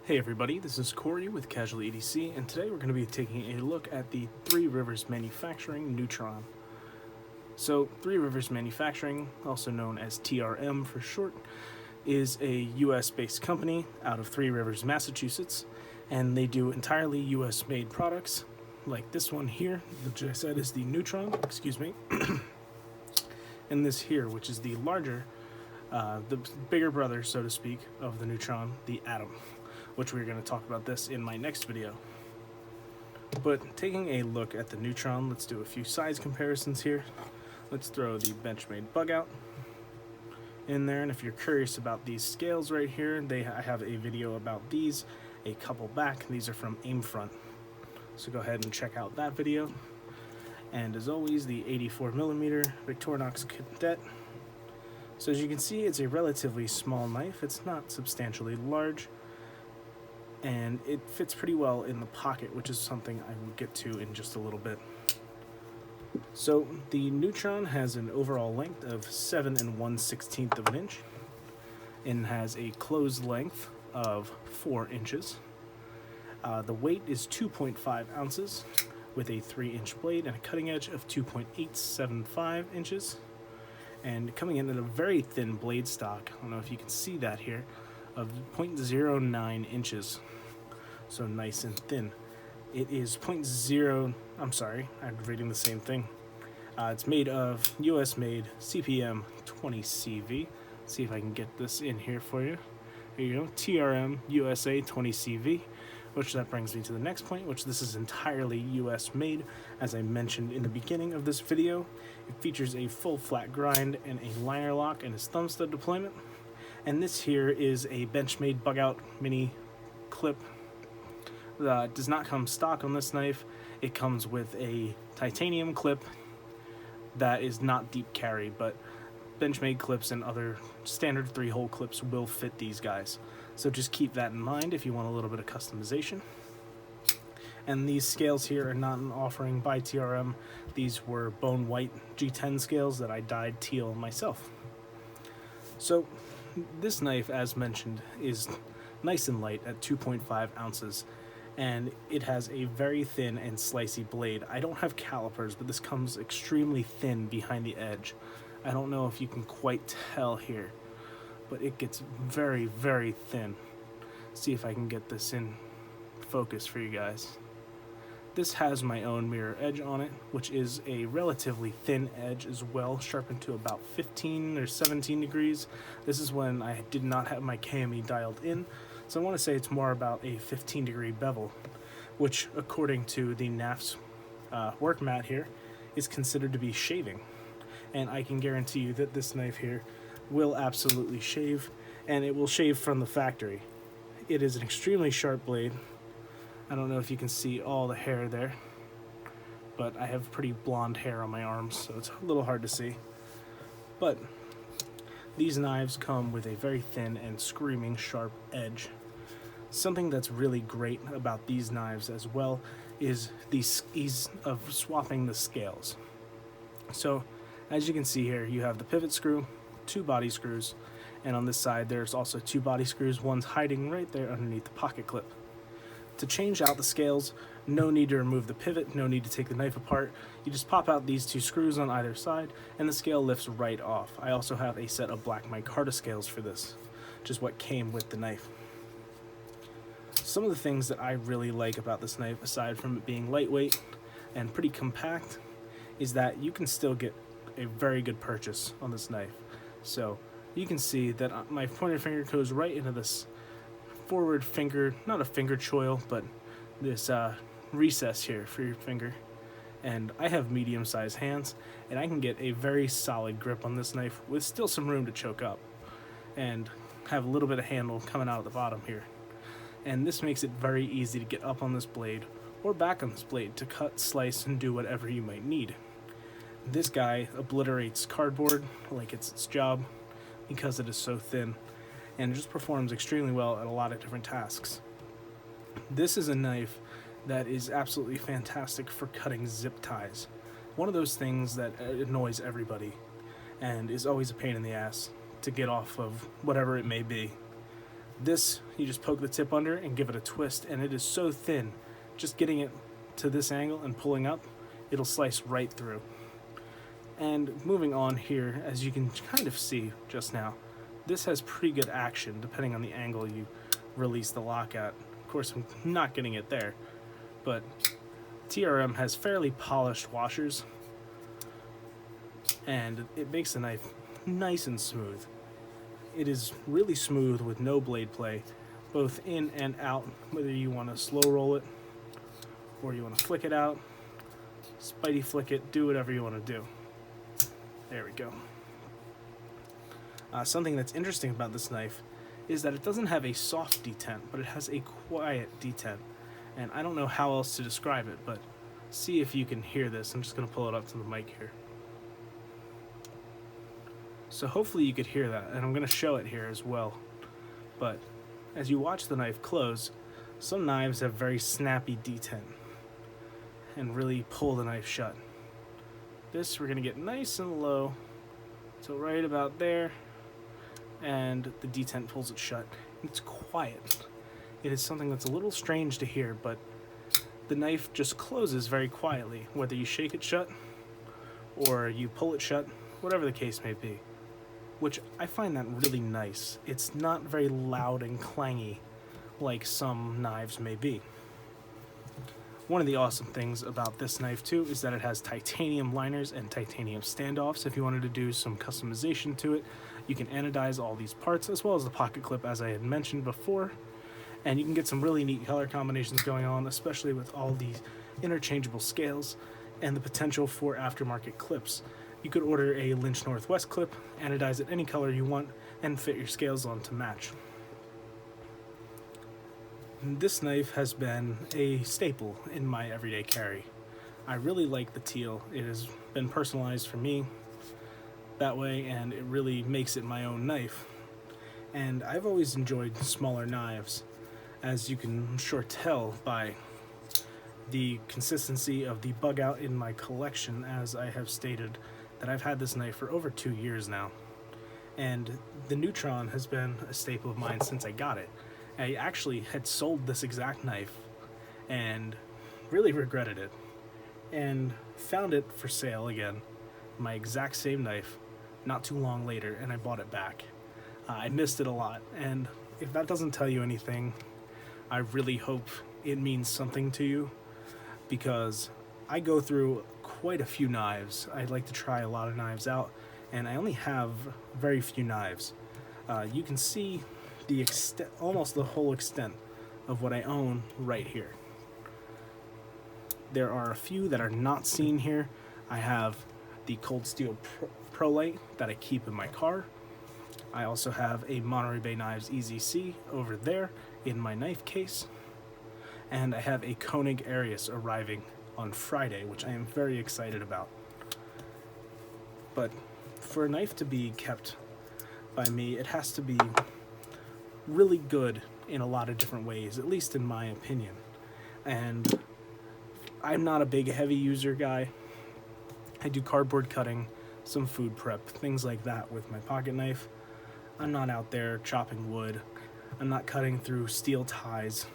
Hey everybody, this is Corey with Casual EDC, and today we're going to be taking a look at the Three Rivers Manufacturing Neutron. So, Three Rivers Manufacturing, also known as TRM for short, is a US-based company out of Three Rivers, Massachusetts, and they do entirely US-made products, like this one here, which I said is the Neutron, and this here, which is the larger, the bigger brother, so to speak, of the Neutron, the Atom, which we're going to talk about this in my next video. But taking a look at the Neutron, let's do a few size comparisons here. Let's throw the Benchmade bug out in there, and if you're curious about these scales right here, I have a video about these a couple back. These are from Aimfront, so go ahead and check out that video. And as always, the 84mm Victorinox Cadet. So as you can see, it's a relatively small knife. It's not substantially large, and it fits pretty well in the pocket, which is something I will get to in just a little bit. So the Neutron has an overall length of 7 1/16 of an inch and has a closed length of 4 inches. The weight is 2.5 ounces with a 3-inch blade and a cutting edge of 2.875 inches. And coming in at a very thin blade stock, I don't know if you can see that here, of 0.09 inches, so nice and thin. It is I'm reading the same thing. It's made of US made CPM 20CV. Let's see if I can get this in here for you. Here you go, TRM USA 20CV, which that brings me to the next point, which this is entirely US made. As I mentioned in the beginning of this video, it features a full flat grind and a liner lock and its thumb stud deployment. And this here is a Benchmade bug out mini clip. It does not come stock on this knife. It comes with a titanium clip that is not deep carry, but Benchmade clips and other standard 3-hole clips will fit these guys. So just keep that in mind if you want a little bit of customization. And these scales here are not an offering by TRM. These were bone white G10 scales that I dyed teal myself. So this knife, as mentioned, is nice and light at 2.5 ounces, and it has a very thin and slicey blade. I don't have calipers, but this comes extremely thin behind the edge. I don't know if you can quite tell here, but it gets very, very thin. See if I can get this in focus for you guys. This has my own mirror edge on it, which is a relatively thin edge as well, sharpened to about 15 or 17 degrees. This is when I did not have my KME dialed in, so I want to say it's more about a 15-degree bevel, which according to the NAF's work mat here is considered to be shaving. And I can guarantee you that this knife here will absolutely shave, and it will shave from the factory. It is an extremely sharp blade. I don't know if you can see all the hair there, but I have pretty blonde hair on my arms, so it's a little hard to see. But these knives come with a very thin and screaming sharp edge. Something that's really great about these knives as well is the ease of swapping the scales. So as you can see here, you have the pivot screw, 2 body screws, and on this side there's also 2 body screws, one's hiding right there underneath the pocket clip. To change out the scales, no need to remove the pivot, no need to take the knife apart. You just pop out these 2 screws on either side and the scale lifts right off. I also have a set of black micarta scales for this, which is what came with the knife. Some of the things that I really like about this knife, aside from it being lightweight and pretty compact, is that you can still get a very good purchase on this knife. So you can see that my pointer finger goes right into this forward finger, not a finger choil, but this recess here for your finger. And I have medium-sized hands, and I can get a very solid grip on this knife with still some room to choke up, and have a little bit of handle coming out at the bottom here. And this makes it very easy to get up on this blade or back on this blade to cut, slice, and do whatever you might need. This guy obliterates cardboard like it's its job because it is so thin, and it just performs extremely well at a lot of different tasks. This is a knife that is absolutely fantastic for cutting zip ties. One of those things that annoys everybody and is always a pain in the ass to get off of whatever it may be. This, you just poke the tip under and give it a twist, and it is so thin, just getting it to this angle and pulling up, it'll slice right through. And moving on here, as you can kind of see just now, this has pretty good action depending on the angle you release the lock at. Of course, I'm not getting it there, but TRM has fairly polished washers, and it makes the knife nice and smooth. It is really smooth with no blade play, both in and out, whether you want to slow roll it or you want to flick it out, spidey flick it, do whatever you want to do. There we go. Something that's interesting about this knife is that it doesn't have a soft detent, but it has a quiet detent. And I don't know how else to describe it, but see if you can hear this. I'm just going to pull it up to the mic here. So hopefully you could hear that, and I'm going to show it here as well. But as you watch the knife close, some knives have very snappy detent and really pull the knife shut. This we're going to get nice and low, so right about there, and the detent pulls it shut. It's quiet. It is something that's a little strange to hear, but the knife just closes very quietly, whether you shake it shut or you pull it shut, whatever the case may be, which I find that really nice. It's not very loud and clangy like some knives may be. One of the awesome things about this knife too is that it has titanium liners and titanium standoffs. If you wanted to do some customization to it, you can anodize all these parts as well as the pocket clip, as I had mentioned before, and you can get some really neat color combinations going on, especially with all these interchangeable scales and the potential for aftermarket clips. You could order a Lynch Northwest clip, anodize it any color you want, and fit your scales on to match. This knife has been a staple in my everyday carry. I really like the teal. It has been personalized for me that way, and it really makes it my own knife. And I've always enjoyed smaller knives, as you can sure tell by the consistency of the bug out in my collection, as I have stated that I've had this knife for over 2 years now. And the Neutron has been a staple of mine since I got it. I actually had sold this exact knife and really regretted it, and found it for sale again, my exact same knife, not too long later, and I bought it back. I missed it a lot, and if that doesn't tell you anything, I really hope it means something to you, because I go through quite a few knives. I like to try a lot of knives out, and I only have very few knives. You can see the extent, almost the whole extent of what I own right here. There are a few that are not seen here. I have the Cold Steel Prolite that I keep in my car. I also have a Monterey Bay Knives EZC over there in my knife case. And I have a Koenig Arius arriving on Friday, which I am very excited about. But for a knife to be kept by me, it has to be really good in a lot of different ways, at least in my opinion. And I'm not a big heavy user guy. I do cardboard cutting, some food prep, things like that with my pocket knife. I'm not out there chopping wood. I'm not cutting through steel ties.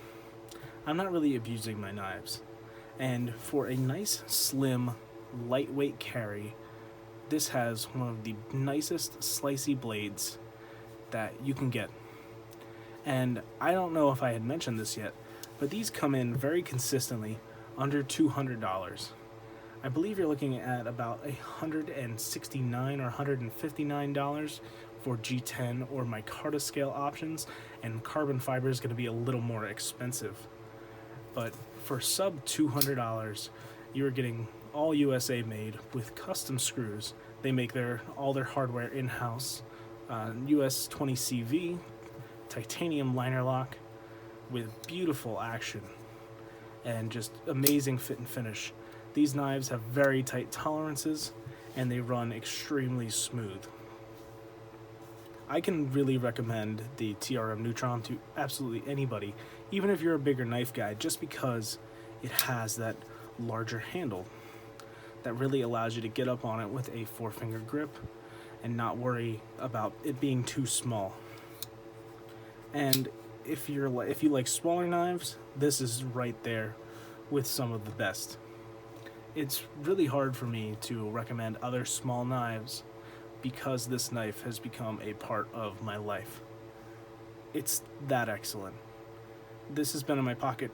I'm not really abusing my knives. And for a nice, slim, lightweight carry, this has one of the nicest slicey blades that you can get. And I don't know if I had mentioned this yet, but these come in very consistently under $200. I believe you're looking at about $169 or $159 for G10 or micarta scale options, and carbon fiber is going to be a little more expensive. But for sub $200, you're getting all USA made with custom screws. They make all their hardware in-house. US 20 CV, titanium liner lock with beautiful action and just amazing fit and finish. These knives have very tight tolerances and they run extremely smooth. I can really recommend the TRM Neutron to absolutely anybody, even if you're a bigger knife guy, just because it has that larger handle that really allows you to get up on it with a 4-finger grip and not worry about it being too small. And if you like smaller knives, this is right there with some of the best. It's really hard for me to recommend other small knives because this knife has become a part of my life. It's that excellent. This has been in my pocket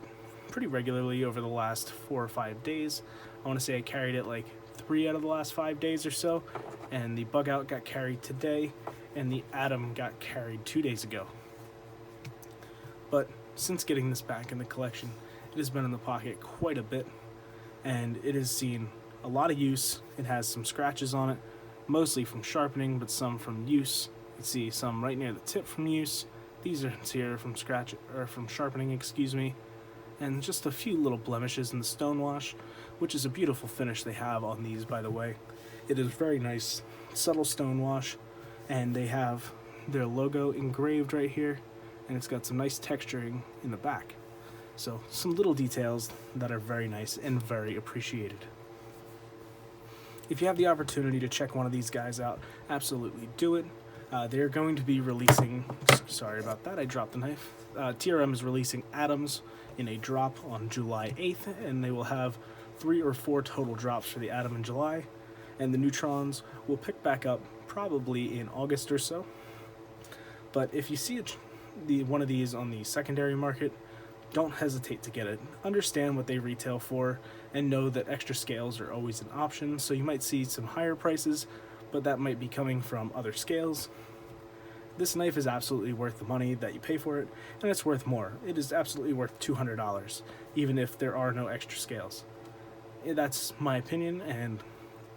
pretty regularly over the last 4 or 5 days. I want to say I carried it like 3 out of the last 5 days or so, and the Bug Out got carried today, and the Atom got carried 2 days ago. But since getting this back in the collection, it has been in the pocket quite a bit, and it has seen a lot of use. It has some scratches on it, mostly from sharpening, but some from use. You can see some right near the tip from use. These are here from sharpening, excuse me, and just a few little blemishes in the stonewash, which is a beautiful finish they have on these, by the way. It is very nice, subtle stonewash, and they have their logo engraved right here, and it's got some nice texturing in the back. So some little details that are very nice and very appreciated. If you have the opportunity to check one of these guys out, absolutely do it. They're going to be releasing, sorry about that, I dropped the knife. TRM is releasing Atoms in a drop on July 8th, and they will have 3 or 4 total drops for the Atom in July, and the Neutrons will pick back up probably in August or so. But if you see one of these on the secondary market, don't hesitate to get it. Understand what they retail for, and know that extra scales are always an option, so you might see some higher prices, but that might be coming from other scales. This knife is absolutely worth the money that you pay for it, and it's worth more. It is absolutely worth $200, even if there are no extra scales. That's my opinion, and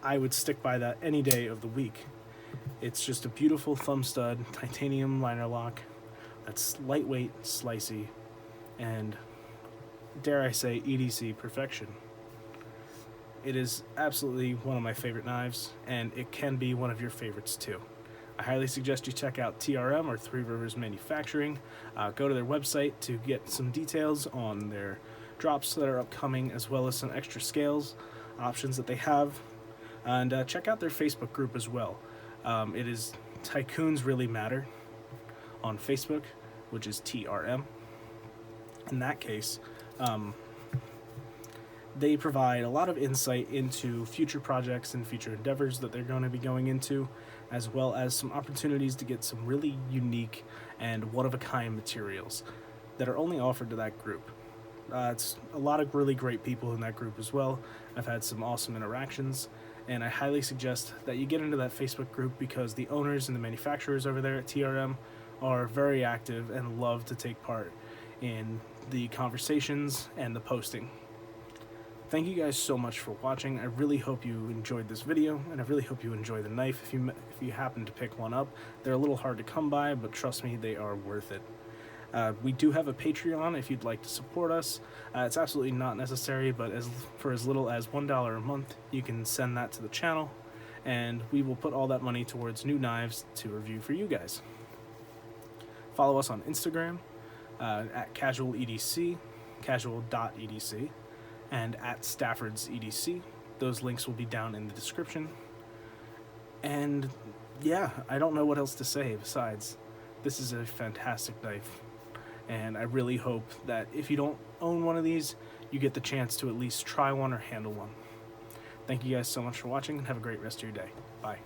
I would stick by that any day of the week. It's just a beautiful thumb stud, titanium liner lock that's lightweight, slicey, and dare I say EDC perfection. It is absolutely one of my favorite knives, and it can be one of your favorites too. I highly suggest you check out TRM or Three Rivers Manufacturing. Go to their website to get some details on their drops that are upcoming, as well as some extra scales options that they have, and check out their Facebook group as well. It is Tycoons Really Matter on Facebook, which is TRM. In that case, they provide a lot of insight into future projects and future endeavors that they're going to be going into, as well as some opportunities to get some really unique and one-of-a-kind materials that are only offered to that group. It's a lot of really great people in that group as well. I've had some awesome interactions, and I highly suggest that you get into that Facebook group because the owners and the manufacturers over there at TRM are very active and love to take part in the conversations and the posting. Thank you guys so much for watching. I really hope you enjoyed this video, and I really hope you enjoy the knife if you happen to pick one up. They're a little hard to come by, but trust me, they are worth it. We do have a Patreon if you'd like to support us. It's absolutely not necessary, but for as little as $1 a month, you can send that to the channel, and we will put all that money towards new knives to review for you guys. Follow us on Instagram at casualedc, casual.edc, and at Stafford's EDC. Those links will be down in the description. And yeah, I don't know what else to say besides this is a fantastic knife, and I really hope that if you don't own one of these, you get the chance to at least try one or handle one. Thank you guys so much for watching, and have a great rest of your day. Bye.